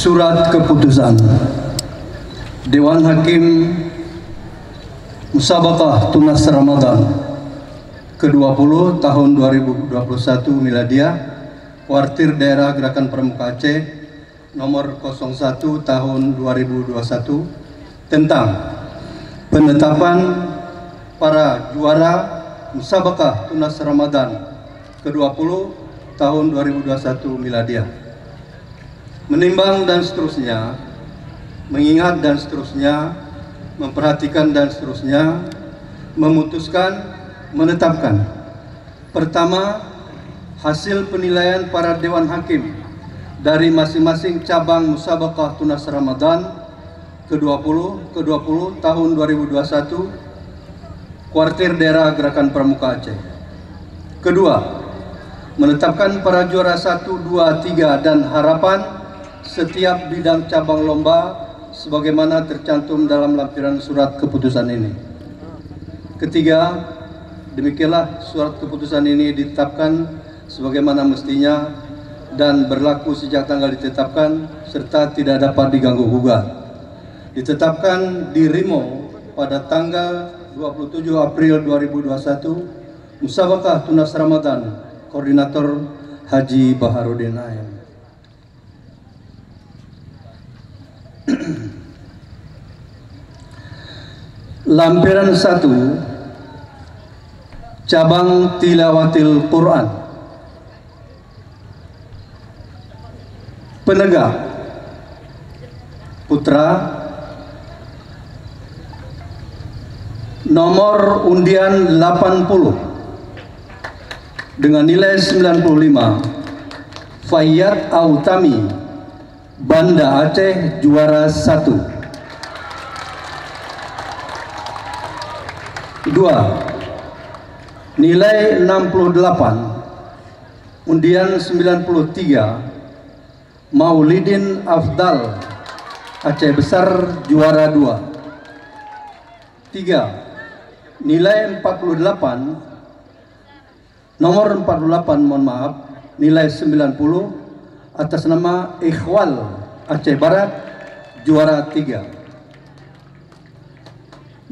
Surat keputusan Dewan Hakim Musabaqah Tunas Ramadan ke-20 tahun 2021 Miladiah, Kuartir Daerah Gerakan Pramuka Aceh nomor 01 tahun 2021 tentang penetapan para juara Musabaqah Tunas Ramadan ke-20 tahun 2021 Miladiah. Menimbang dan seterusnya, mengingat dan seterusnya, memperhatikan dan seterusnya, memutuskan, menetapkan. Pertama, hasil penilaian para Dewan Hakim dari masing-masing cabang Musabaqah Tunas Ramadan ke-20 tahun 2021 Kuartir Daerah Gerakan Pramuka Aceh. Kedua, menetapkan para juara 1, 2, 3 dan harapan setiap bidang cabang lomba sebagaimana tercantum dalam lampiran surat keputusan ini. Ketiga, demikianlah surat keputusan ini ditetapkan sebagaimana mestinya dan berlaku sejak tanggal ditetapkan serta tidak dapat diganggu gugat. Ditetapkan di Rimo pada tanggal 27 April 2021, Musabaqah Tunas Ramadan, Koordinator Haji Baharudin AM. Lampiran 1, cabang tilawatil Quran. Penegak putra, nomor undian 80 dengan nilai 95, Fayyad Autami, Banda Aceh, juara 1. 2, nilai 68, undian 93, Maulidin Afdal, Aceh Besar, juara 2. 3, nilai 48, nomor 48 mohon maaf, nilai 90, atas nama Ikhwal, Aceh Barat, juara 3.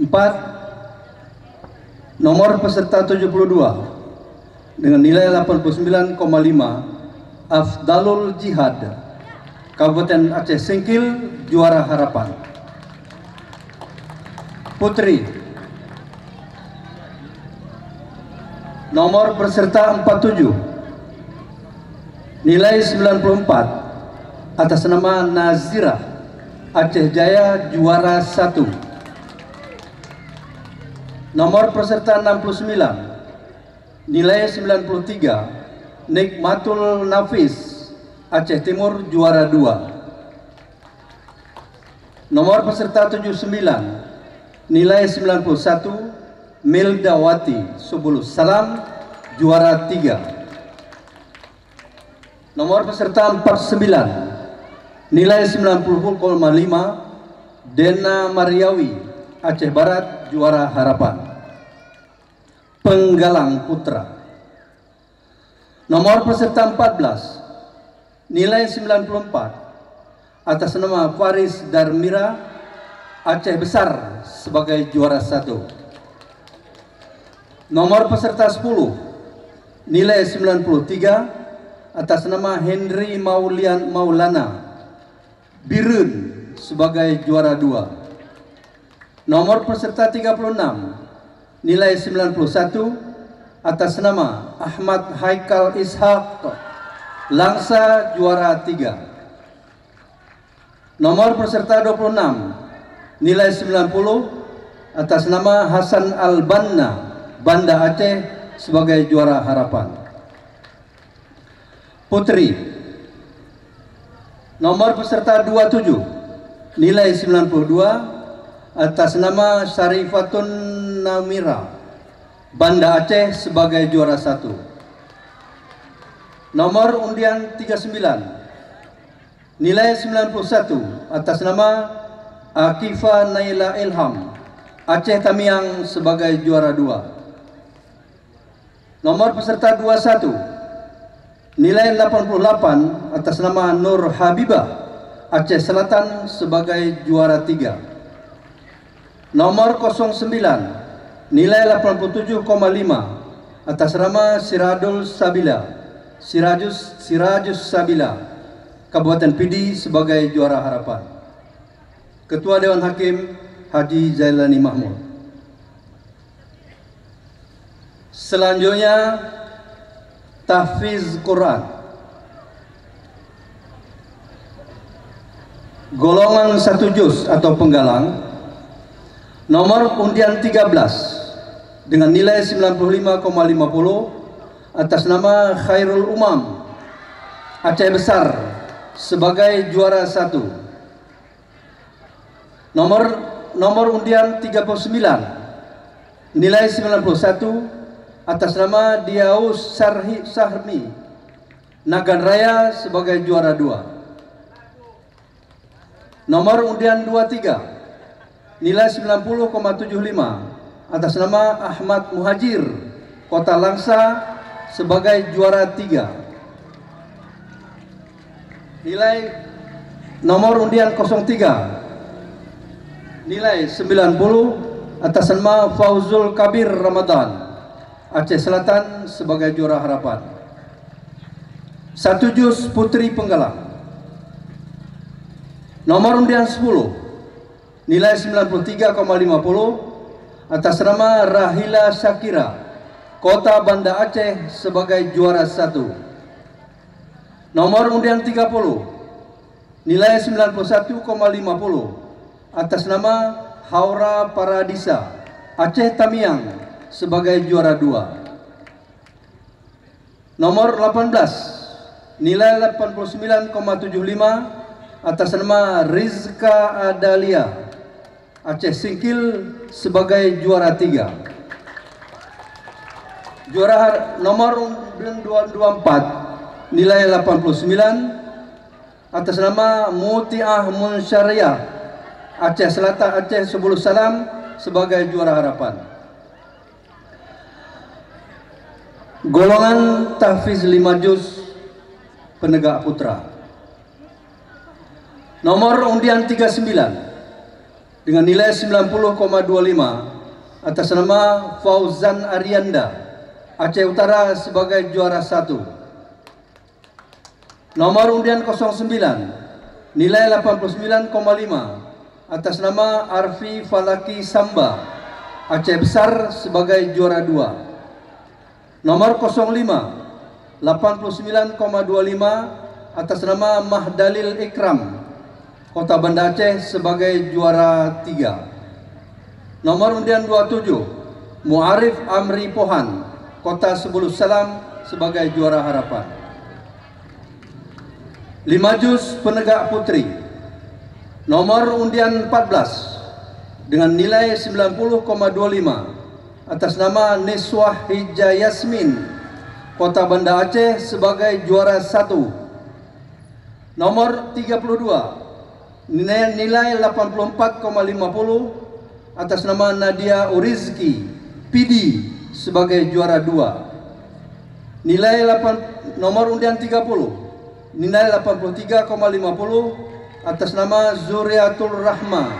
4, nomor peserta 72 dengan nilai 89,5, Afdalul Jihad, Kabupaten Aceh Singkil, juara harapan. Putri, nomor peserta 47, nilai 94, atas nama Nazirah, Aceh Jaya, juara 1. Nomor peserta 69, nilai 93, Nikmatul Nafis, Aceh Timur, juara 2. Nomor peserta 79, nilai 91, Mildawati Subulus Salam, juara 3. Nomor peserta 49, nilai 90,5, Dena Mariawi, Aceh Barat, juara harapan. Penggalang putra, nomor peserta 14, nilai 94, atas nama Faris Darmira, Aceh Besar, sebagai juara 1. Nomor peserta 10, nilai 93, atas nama Henry Maulana Birun, sebagai juara 2. Nomor peserta 36, nilai 91, atas nama Ahmad Haikal Ishaq, Langsa, juara 3. Nomor peserta 26, nilai 90, atas nama Hasan Al-Banna, Banda Aceh, sebagai juara harapan. Putri, nomor peserta 27, nilai 92, atas nama Syarifatun Namira, Banda Aceh, sebagai juara 1. Nomor undian 39, nilai 91, atas nama Akifa Naila Ilham, Aceh Tamiang, sebagai juara 2. Nomor peserta 21, nilai 88, atas nama Nur Habibah, Aceh Selatan sebagai juara 3. Nomor 09 nilai 87,5 atas nama Sirajus Sabila Kabupaten Pidi sebagai juara harapan. Ketua Dewan Hakim Haji Zailani Mahmud. Selanjutnya tahfiz Quran. Golongan 1 juz atau penggalang, nomor undian 13 dengan nilai 95,50 atas nama Khairul Umam Aceh Besar sebagai juara 1. Nomor undian 39 nilai 91 atas nama Diaus Sahmi Nagan Raya sebagai juara 2. Nomor undian 23 nilai 90,75 atas nama Ahmad Muhajir Kota Langsa sebagai juara 3. Nilai nomor undian 03 nilai 90 atas nama Fauzul Kabir Ramadan Aceh Selatan sebagai juara harapan. 1 juz putri penggalang. Nomor undian 10 nilai 93,50 atas nama Rahila Syakira Kota Banda Aceh sebagai juara 1. Nomor undian 30 nilai 91,50 atas nama Haura Paradisa Aceh Tamiang sebagai juara 2. Nomor 18 nilai 89,75 atas nama Rizka Adalia Aceh Singkil sebagai juara 3. Juara nomor 24 nilai 89 atas nama Mutiah Munsyariah Aceh Selatan Aceh Subul Salam sebagai juara harapan. Golongan tahfiz 5 juz penegak putra. Nomor undian 39 dengan nilai 90,25 atas nama Fauzan Arianda Aceh Utara sebagai juara 1. Nomor undian 09 nilai 89,5 atas nama Arfi Falaki Samba Aceh Besar sebagai juara 2. Nomor 05 89,25 atas nama Mahdalil Ikram Kota Banda Aceh sebagai juara 3. Nomor undian 27 Muarif Amri Pohan Kota Subul Salam sebagai juara harapan. 5 juz penegak putri. Nomor undian 14 dengan nilai 90,25 atas nama Niswah Hija Yasmin Kota Banda Aceh sebagai juara 1. Nomor 32 nilai 84,50 atas nama Nadia Urizki Pidi sebagai juara 2. Nomor undian 30 nilai 83,50 atas nama Zuriatul Rahma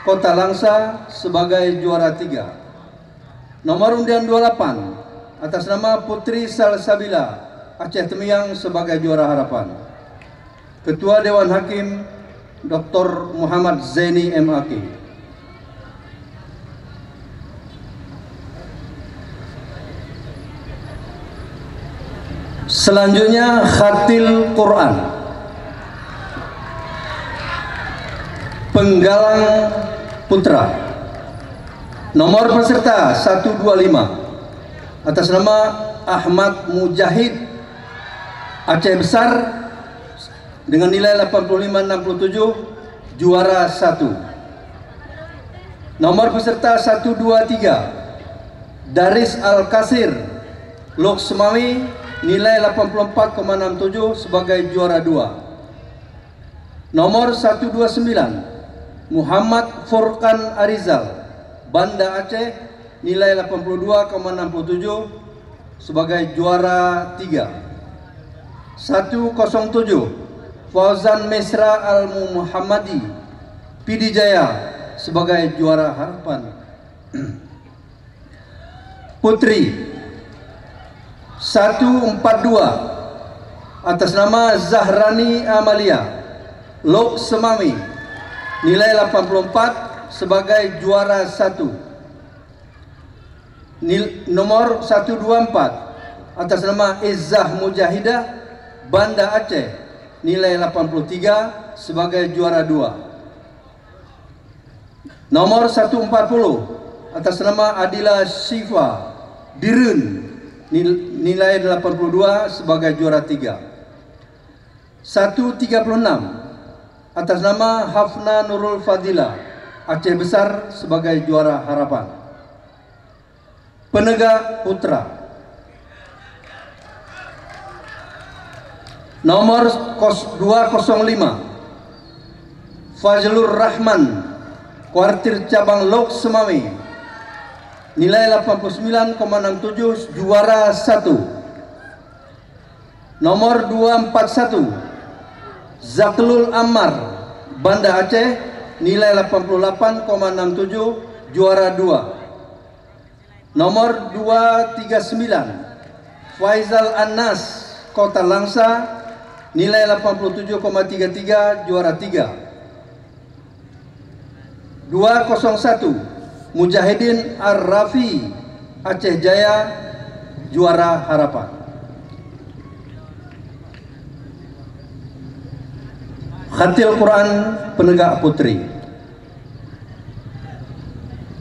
Kota Langsa sebagai juara 3. Nomor undian 28 atas nama Putri Salsabila Aceh Temiang sebagai juara harapan. Ketua Dewan Hakim Dr. Muhammad Zaini M.Aki. Selanjutnya khatil Quran. Penggalang putra. Nomor peserta 125 atas nama Ahmad Mujahid Aceh Besar dengan nilai 85,67 juara 1. Nomor peserta 123 Daris Al-Kasir Loksmawi nilai 84,67 sebagai juara 2. Nomor 129 Muhammad Furqan Arizal Banda Aceh nilai 82,67 sebagai juara 3. 107 Fauzan Mesra Al-Muhammadi Pidi Jaya sebagai juara harapan. Putri 142 atas nama Zahrani Amalia Lok Semami nilai 84 sebagai juara 1. Nomor 124 atas nama Izzah Mujahidah Banda Aceh nilai 83 sebagai juara 2. Nomor 140 atas nama Adila Syifa Dirun nilai 82 sebagai juara 3. 136 atas nama Hafna Nurul Fadila Aceh Besar sebagai juara harapan. Penegak putra nomor 205 Fazlur Rahman Kuartir Cabang Lok Semami nilai 89,67 juara 1. Nomor 241 Zaklul Ammar Banda Aceh nilai 88,67 juara 2. Nomor 239 Faizal Anas Kota Langsa nilai 87,33 juara 3. 201 Mujahidin Ar-Rafi Aceh Jaya juara harapan. Khatil Quran penegak putri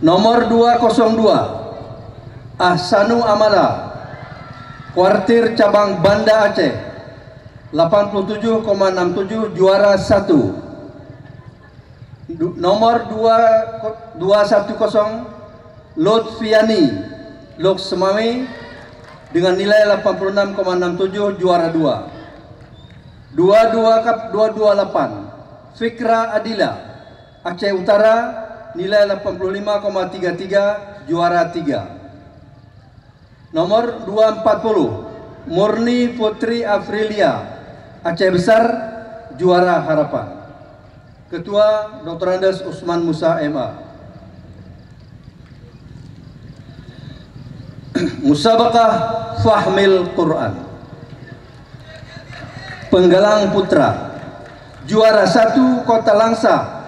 nomor 202 Ahsanu Amala Kuartir Cabang Banda Aceh 87,67 juara 1. Nomor 210 Lutfiani Lok Semami dengan nilai 86,67 juara 2. 228 Fikra Adila Aceh Utara nilai 85,33 juara 3. Nomor 240 Murni Putri Afrilia Aceh Besar juara harapan. Ketua Dr. Andes Usman Musa MA. Musabaqah Fahmil Quran Penggalang Putra juara 1 Kota Langsa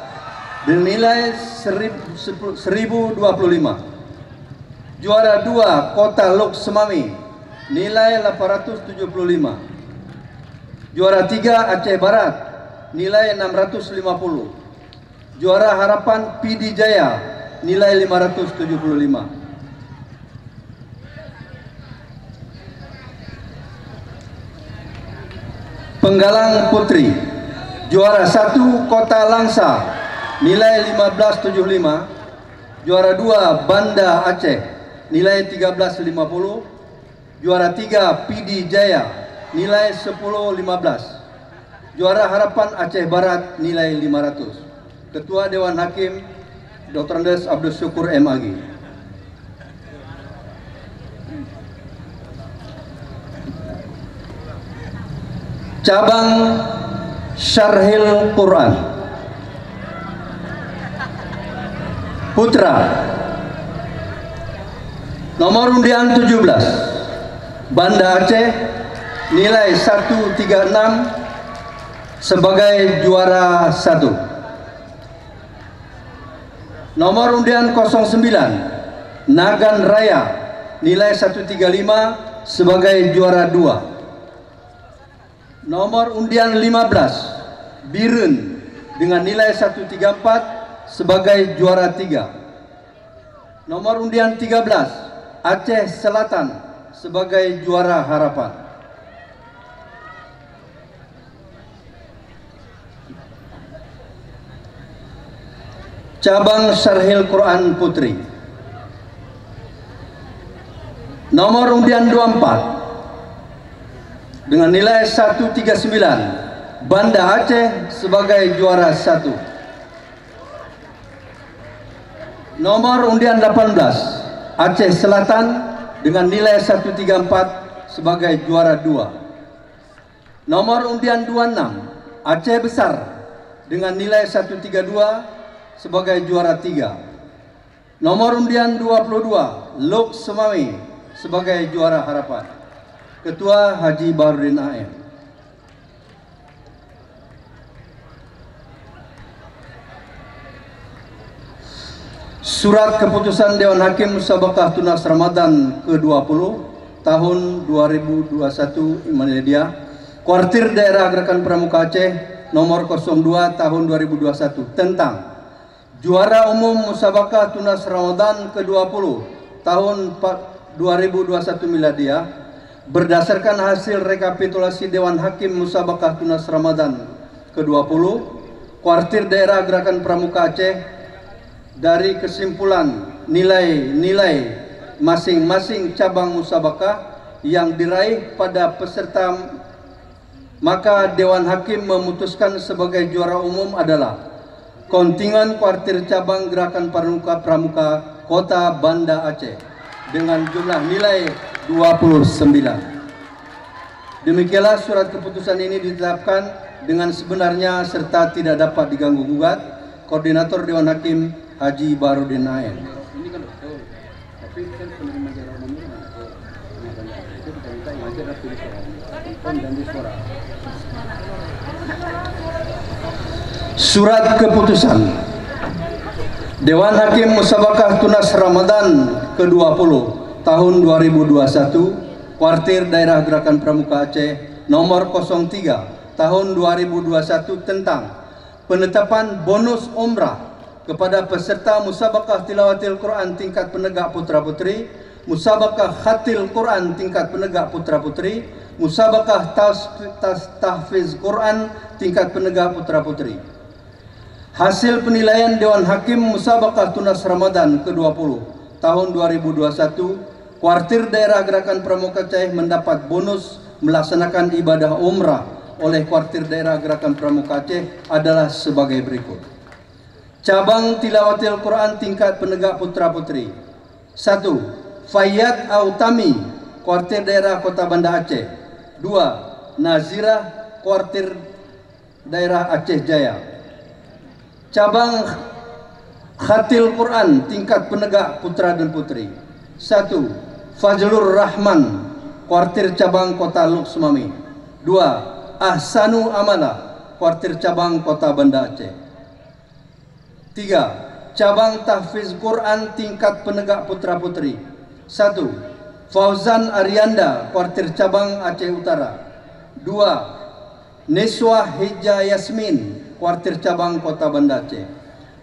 dengan nilai 1025. Juara 2 Kota Lok Semami nilai 875. Juara 3 Aceh Barat nilai 650. Juara harapan Pidi Jaya nilai 575. Penggalang Putri juara 1 Kota Langsa nilai 1575. Juara 2 Banda Aceh nilai 1350. Juara 3 Pidi Jaya nilai 1015. Juara harapan Aceh Barat nilai 500. Ketua Dewan Hakim Dr. Andes Abdul Syukur MAG. Cabang Syarhil Quran Putra nomor undian 17 Banda Aceh nilai 136 sebagai juara 1. Nomor undian 09 Nagan Raya nilai 135 sebagai juara 2. Nomor undian 15 Birun dengan nilai 134 sebagai juara 3. Nomor undian 13 Aceh Selatan sebagai juara harapan. Cabang Syarhil Quran Putri nomor undian 24 dengan nilai 139 Banda Aceh sebagai juara 1. Nomor undian 18 Aceh Selatan dengan nilai 134 sebagai juara 2. Nomor undian 26 Aceh Besar dengan nilai 132 sebagai juara 3. Nomor undian 22 Lok Semawi sebagai juara harapan. Ketua Haji Baharudin AM. Surat keputusan Dewan Hakim Musabaqah Tunas Ramadan ke-20 tahun 2021 Imanildia, Kuartir Daerah Gerakan Pramuka Aceh nomor 02 tahun 2021 tentang juara umum Musabaqah Tunas Ramadan ke-20 tahun 2021 Miladia berdasarkan hasil rekapitulasi Dewan Hakim Musabaqah Tunas Ramadan ke-20 Kuartir Daerah Gerakan Pramuka Aceh dari kesimpulan nilai-nilai masing-masing cabang musabaqah yang diraih pada peserta, maka Dewan Hakim memutuskan sebagai juara umum adalah kontingen Kuartir Cabang Gerakan Pramuka Kota Banda Aceh dengan jumlah nilai 29. Demikianlah surat keputusan ini ditetapkan dengan sebenarnya serta tidak dapat diganggu gugat. Koordinator Dewan Hakim Haji Baharudin AM. Ini kan betul, tapi kan penerima juara umumnya itu kita minta yang aja ada pilih dan di suara. Surat keputusan Dewan Hakim Musabaqah Tunas Ramadan ke-20 tahun 2021 Kuartir Daerah Gerakan Pramuka Aceh nomor 03 tahun 2021 tentang penetapan bonus umrah kepada peserta Musabaqah Tilawatil Quran tingkat penegak putra-putri, Musabaqah Khatil Quran tingkat penegak putra-putri, Musabaqah Tahfiz Quran tingkat penegak putra-putri. Hasil penilaian Dewan Hakim Musabaqah Tunas Ramadan ke-20 tahun 2021, Kuartir Daerah Gerakan Pramuka Aceh mendapat bonus melaksanakan ibadah umrah oleh Kuartir Daerah Gerakan Pramuka Aceh adalah sebagai berikut. Cabang Tilawatil Quran tingkat penegak putra-putri. 1. Fayyad Autami, Kuartir Daerah Kota Banda Aceh. 2. Nazirah, Kuartir Daerah Aceh Jaya. Cabang Khatil Quran tingkat penegak putra dan putri. 1. Fajlur Rahman, Kuartir Cabang Kota Lok Semawi. 2. Ahsanu Amala, Kuartir Cabang Kota Banda Aceh. 3. Cabang Tahfiz Quran tingkat penegak putra-putri. 1. Fauzan Arianda, Kuartir Cabang Aceh Utara. 2. Neswa Hija Yasmin, Kuartir Cabang Kota Banda Aceh.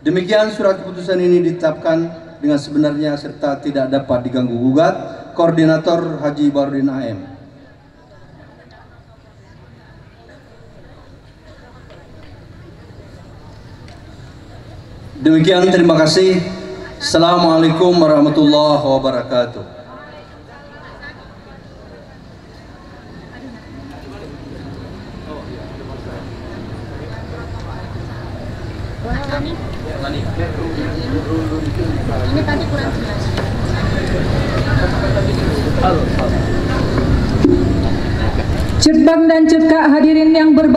Demikian surat keputusan ini ditetapkan dengan sebenarnya serta tidak dapat diganggu gugat. Koordinator Haji Baharudin AM. Demikian, terima kasih. Assalamualaikum warahmatullahi wabarakatuh. Ini tadi kurang jelas. Cutbang dan Cutka hadirin yang